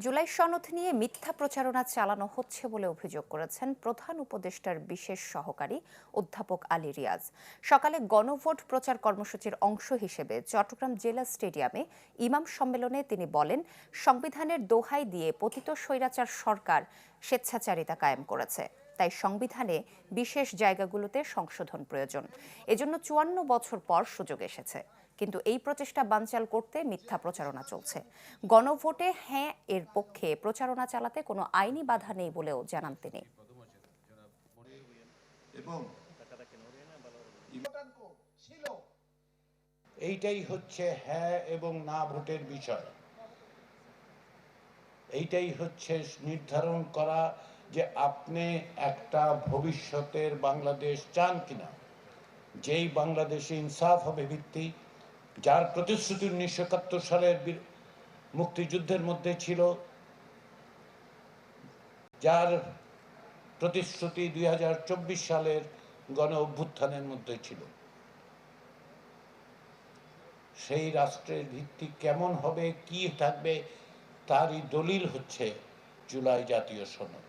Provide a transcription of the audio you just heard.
জুলাই সনদ নিয়ে মিথ্যা প্রচারণা চালানো হচ্ছে বলে অভিযোগ করেছেন প্রধান উপদেষ্টার বিশেষ সহকারী অধ্যাপক আলী রিয়াজ। সকালে গণভোট প্রচার কর্মসূচির অংশ হিসেবে চট্টগ্রাম জেলা স্টেডিয়ামে ইমাম সম্মেলনে তিনি বলেন, সংবিধানের দোহাই দিয়ে পতিত স্বৈরাচার সরকার স্বেচ্ছাচারিতা কায়েম করেছে, তাই সংবিধানে বিশেষ জায়গাগুলোতে সংশোধন প্রয়োজন। এজন্য ৫৪ বছর পর সুযোগ এসেছে, কিন্তু এই প্রচেষ্টা বানচাল করতে মিথ্যা প্রচারণা চলছে। গণভোটে হ্যাঁ এর পক্ষে প্রচারণা চালাতে কোনো আইনি বাধা নেই বলেও জানান তিনি। এইটাই হচ্ছে হ্যাঁ এবং না ভোটের বিষয়। এইটাই হচ্ছে নির্ধারণ করা যে আপনি একটা ভবিষ্যতের বাংলাদেশ চান কিনা, যেই বাংলাদেশে ইনসাফ হবে ভিত্তি, যার প্রতিশ্রুতি 1971 সালের মুক্তিযুদ্ধের মধ্যে ছিল, যার প্রতিশ্রুতি 2024 সালের গণ অভ্যুত্থানের মধ্যে ছিল। সেই রাষ্ট্রের ভিত্তি কেমন হবে, কি থাকবে, তারই দলিল হচ্ছে জুলাই জাতীয় সনদ।